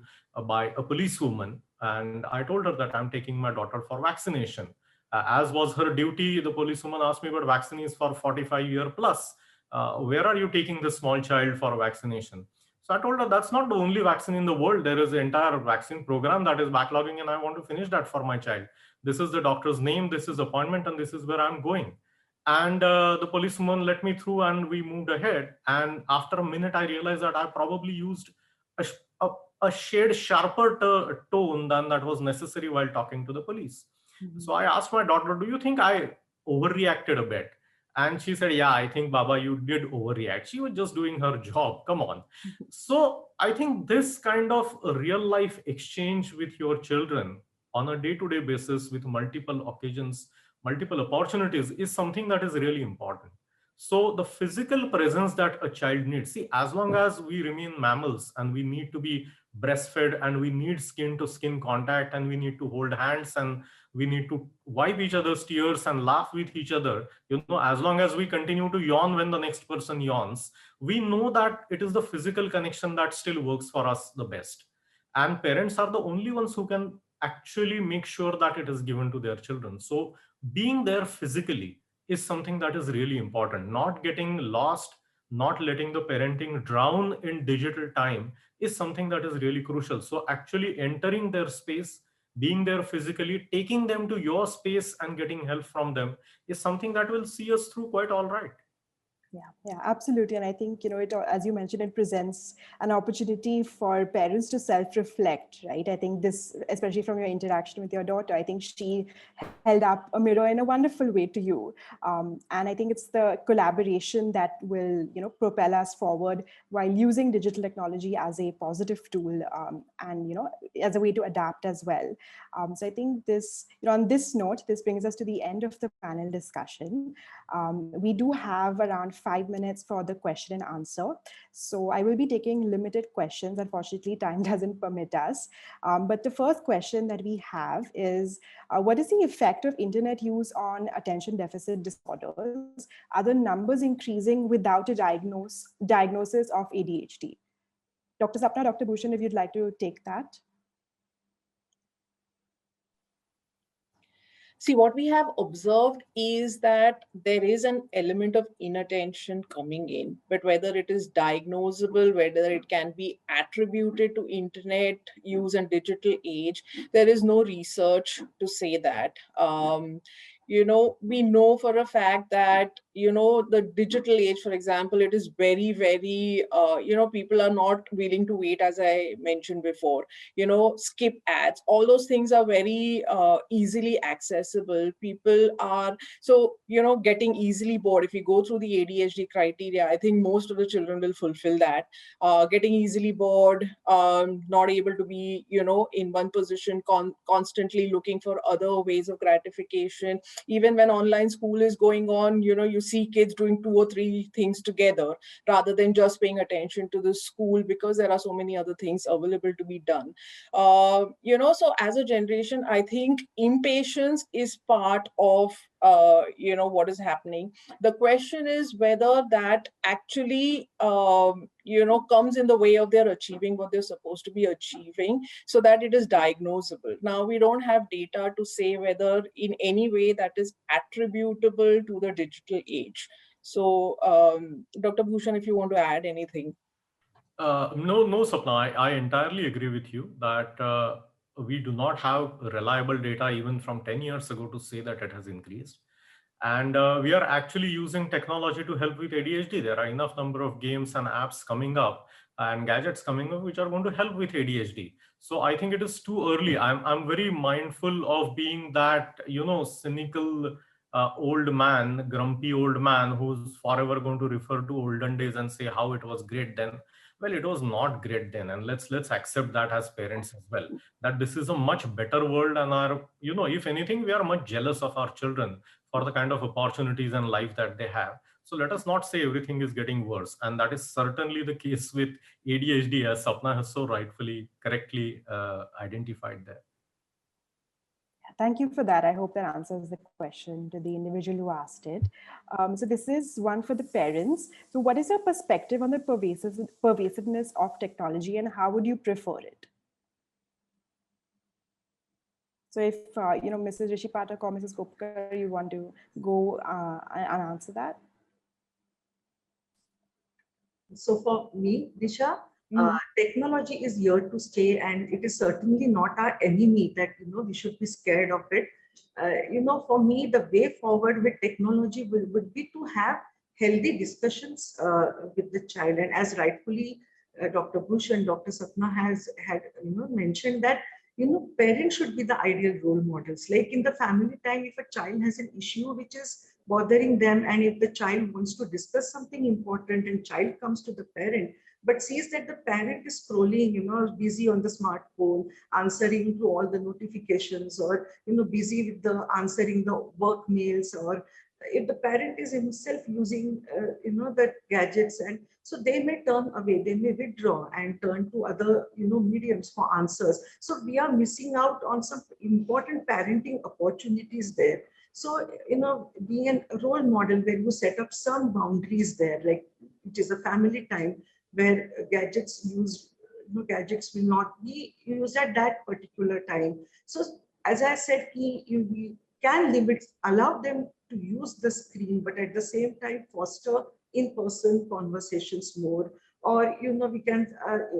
by a policewoman. And I told her that I'm taking my daughter for vaccination. As was her duty, the policewoman asked me, but vaccine is for 45-year plus. Where are you taking this small child for vaccination? So I told her that's not the only vaccine in the world. There is an entire vaccine program that is backlogging, and I want to finish that for my child. This is the doctor's name, this is appointment, and this is where I'm going. And the policewoman let me through, and we moved ahead. And after a minute, I realized that I probably used a, a, a shade sharper tone than that was necessary while talking to the police. So I asked my daughter, do you think I overreacted a bit? And she said, yeah, I think, Baba, you did overreact. She was just doing her job. Come on. So I think this kind of real life exchange with your children on a day-to-day basis with multiple occasions, multiple opportunities is something that is really important. So the physical presence that a child needs, see, as long as we remain mammals and we need to be breastfed and we need skin to skin contact and we need to hold hands and we need to wipe each other's tears and laugh with each other, as long as we continue to yawn when the next person yawns, we know that it is the physical connection that still works for us the best. And parents are the only ones who can actually make sure that it is given to their children. So being there physically is something that is really important. Not getting lost, not letting the parenting drown in digital time is something that is really crucial. So actually entering their space, being there physically, taking them to your space and getting help from them is something that will see us through quite all right. Yeah, absolutely. And I think, it, as you mentioned, it presents an opportunity for parents to self-reflect, right? I think this, especially from your interaction with your daughter, I think she held up a mirror in a wonderful way to you. And I think it's the collaboration that will, propel us forward while using digital technology as a positive tool and, as a way to adapt as well. So I think this, on this note, this brings us to the end of the panel discussion. We do have around 5 minutes for the question and answer. So I will be taking limited questions. Unfortunately, time doesn't permit us. But the first question that we have is, what is the effect of internet use on attention deficit disorders? Are the numbers increasing without a diagnosis of ADHD? Dr. Sapna, Dr. Bhushan, if you'd like to take that. See, what we have observed is that there is an element of inattention coming in, but whether it is diagnosable, whether it can be attributed to internet use and digital age, there is no research to say that. We know for a fact that, the digital age, for example, it is very, very, people are not willing to wait, as I mentioned before, skip ads. All those things are very easily accessible. People are, so, getting easily bored. If you go through the ADHD criteria, I think most of the children will fulfill that. Getting easily bored, not able to be, in one position, constantly looking for other ways of gratification. Even when online school is going on, you see kids doing 2 or 3 things together rather than just paying attention to the school because there are so many other things available to be done. So as a generation, I think impatience is part of what is happening. The question is whether that actually comes in the way of their achieving what they're supposed to be achieving, so that it is diagnosable. Now, we don't have data to say whether in any way that is attributable to the digital age. So Dr. Bhushan, if you want to add anything. No, Sapna, I entirely agree with you that we do not have reliable data even from 10 years ago to say that it has increased. And we are actually using technology to help with ADHD. There are enough number of games and apps coming up and gadgets coming up which are going to help with ADHD. So I think it is too early. I'm very mindful of being that, cynical old man, grumpy old man who's forever going to refer to olden days and say how it was great then. Well, it was not great then, and let's accept that as parents as well, that this is a much better world, and our, if anything, we are much jealous of our children for the kind of opportunities and life that they have. So let us not say everything is getting worse, and that is certainly the case with ADHD, as Sapna has so rightfully correctly identified there. Thank you for that. I hope that answers the question to the individual who asked it. So this is one for the parents. So what is your perspective on the pervasiveness of technology, and how would you prefer it? So if, Mrs. Rishi Patak or Mrs. Kopikal, you want to go and answer that? So for me, Disha, technology is here to stay, and it is certainly not our enemy that, we should be scared of it. For me, the way forward with technology would be to have healthy discussions with the child. And as rightfully Dr. Bush and Dr. Sapna has had, mentioned that, parents should be the ideal role models. Like in the family time, if a child has an issue which is bothering them, and if the child wants to discuss something important and child comes to the parent but sees that the parent is scrolling, busy on the smartphone, answering to all the notifications, or busy with the answering the work mails, or if the parent is himself using the gadgets, and so they may turn away, they may withdraw and turn to other mediums for answers. So we are missing out on some important parenting opportunities there. So, being a role model where you set up some boundaries there, like it is a family time where gadgets will not be used at that particular time. So, as I said, we can limit, allow them to use the screen, but at the same time foster in-person conversations more. Or, we can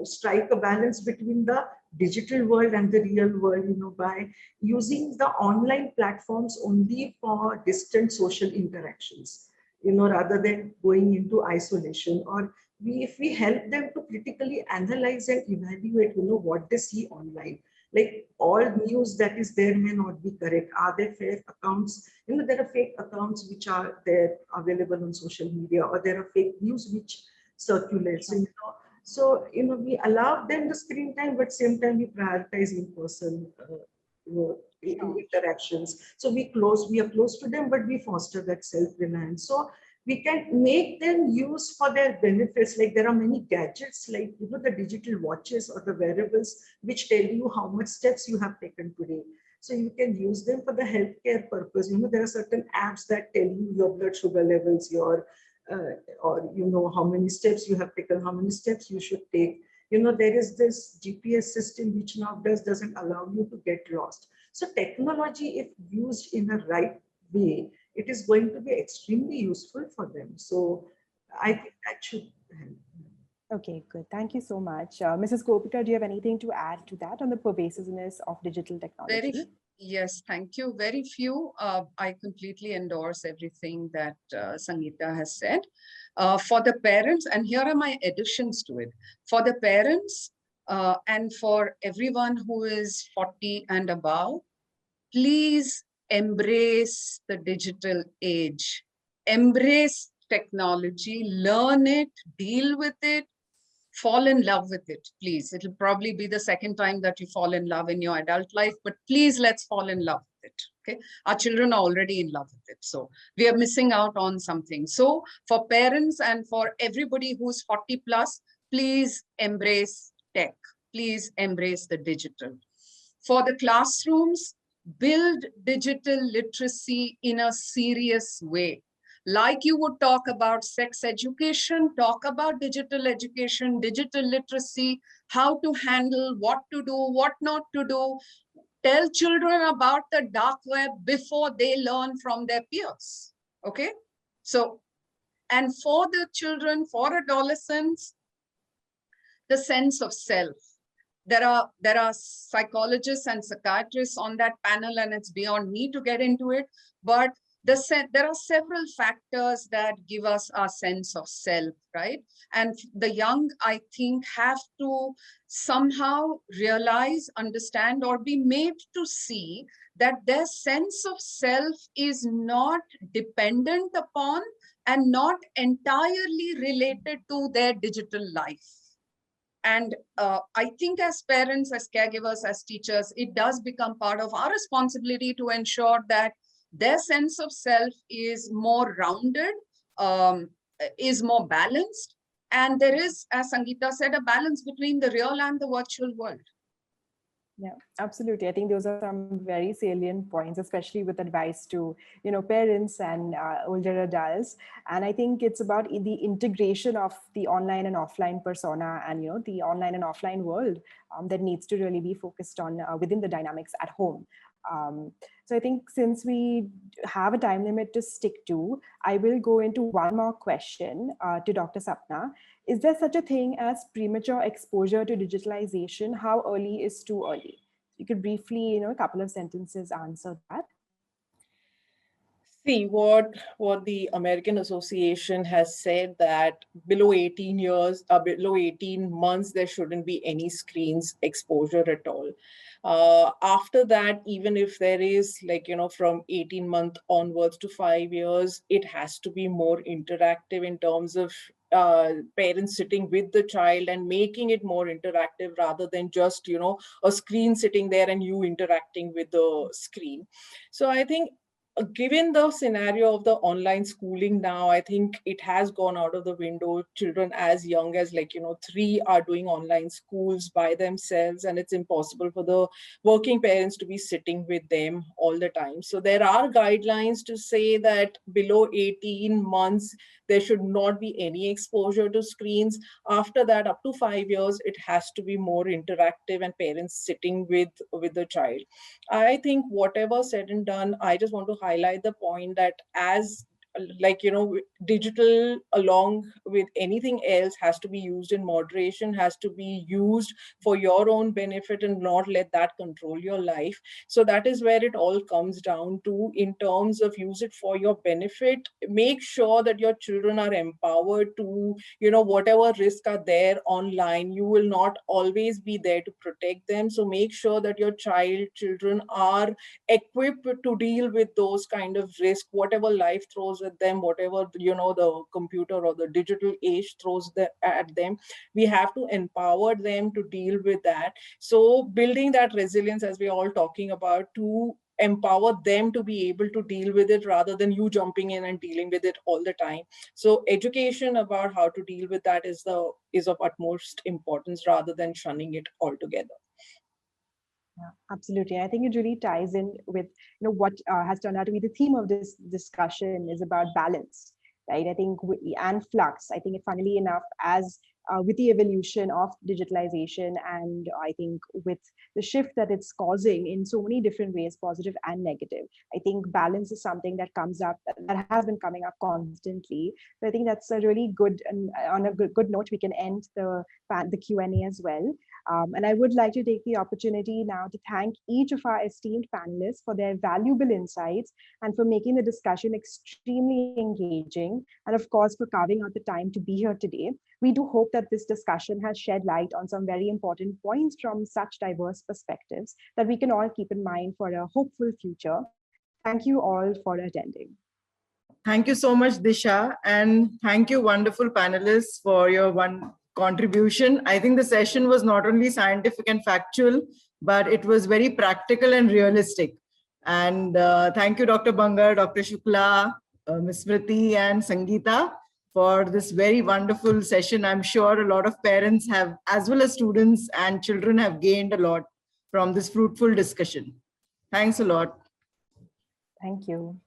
strike a balance between the digital world and the real world, by using the online platforms only for distant social interactions, rather than going into isolation. Or if we help them to critically analyze and evaluate, what they see online. Like all news that is there may not be correct. Are there fake accounts? There are fake accounts which are there available on social media, or there are fake news which circulates. So, we allow them the screen time, but same time we prioritize in-person interactions. So we are close to them, but we foster that self-reliance. So we can make them use for their benefits. Like there are many gadgets, like, the digital watches or the wearables, which tell you how much steps you have taken today. So you can use them for the healthcare purpose. There are certain apps that tell you your blood sugar levels, or how many steps you have taken, how many steps you should take. There is this GPS system which now doesn't allow you to get lost. So technology, if used in a right way, it is going to be extremely useful for them. So I think that should help. Okay, good. Thank you so much. Mrs. Kopikal, do you have anything to add to that on the pervasiveness of digital technology? Yes, thank you. Very few. I completely endorse everything that Sangeeta has said. For the parents, and here are my additions to it. For the parents and for everyone who is 40 and above, please embrace the digital age. Embrace technology, learn it, deal with it, fall in love with it, please. It'll probably be the second time that you fall in love in your adult life, but please, let's fall in love with it. Okay, our children are already in love with it, so we are missing out on something. So for parents and for everybody who's 40 plus, please embrace tech, please embrace the digital. For the classrooms, build digital literacy in a serious way. Like you would talk about sex education, talk about digital education, digital literacy, how to handle, what to do, what not to do. Tell children about the dark web before they learn from their peers. Okay? So, and for the children, for adolescents, the sense of self. There are psychologists and psychiatrists on that panel, and it's beyond me to get into it, but there are several factors that give us our sense of self, right? And the young, I think, have to somehow realize, understand, or be made to see that their sense of self is not dependent upon and not entirely related to their digital life. And I think as parents, as caregivers, as teachers, it does become part of our responsibility to ensure that their sense of self is more rounded, is more balanced. And there is, as Sangeeta said, a balance between the real and the virtual world. Yeah, absolutely. I think those are some very salient points, especially with advice to, parents and older adults. And I think it's about the integration of the online and offline persona and, the online and offline world that needs to really be focused on within the dynamics at home. So I think since we have a time limit to stick to, I will go into one more question to Dr. Sapna. Is there such a thing as premature exposure to digitalization? How early is too early? You could briefly, a couple of sentences answer that. See, what the American Association has said that below 18 years, below 18 months, there shouldn't be any screens exposure at all. After that, even if there is from 18-month onwards to 5 years, it has to be more interactive in terms of parents sitting with the child and making it more interactive rather than just, a screen sitting there and you interacting with the screen. So I think given the scenario of the online schooling now, I think it has gone out of the window. Children as young as 3 are doing online schools by themselves, and it's impossible for the working parents to be sitting with them all the time. So there are guidelines to say that below 18 months, there should not be any exposure to screens. After that, up to 5 years, it has to be more interactive and parents sitting with the child. I think whatever said and done, I just want to highlight the point that as digital along with anything else has to be used in moderation, has to be used for your own benefit and not let that control your life. So that is where it all comes down to in terms of use it for your benefit. Make sure that your children are empowered to, whatever risks are there online, you will not always be there to protect them. So make sure that your children are equipped to deal with those kind of risks, whatever life throws at them, whatever the computer or the digital age throws at them. We have to empower them to deal with that. So building that resilience, as we're all talking about, to empower them to be able to deal with it rather than you jumping in and dealing with it all the time. So education about how to deal with that is of utmost importance rather than shunning it altogether. Yeah, absolutely. I think it really ties in with what has turned out to be the theme of this discussion is about balance, right? I think and flux. I think, funnily enough, as with the evolution of digitalization, and I think with the shift that it's causing in so many different ways, positive and negative, I think balance is something that comes up, that has been coming up constantly. So I think that's a really good, and on a good note, we can end the Q&A as well. And I would like to take the opportunity now to thank each of our esteemed panelists for their valuable insights and for making the discussion extremely engaging, and of course, for carving out the time to be here today. We do hope that this discussion has shed light on some very important points from such diverse perspectives that we can all keep in mind for a hopeful future. Thank you all for attending. Thank you so much, Disha. And thank you, wonderful panelists, for your contribution. I think the session was not only scientific and factual, but it was very practical and realistic. And thank you, Dr. Bangar, Dr. Shukla, Ms. Smriti and Sangeeta for this very wonderful session. I'm sure a lot of parents have, as well as students and children, have gained a lot from this fruitful discussion. Thanks a lot. Thank you.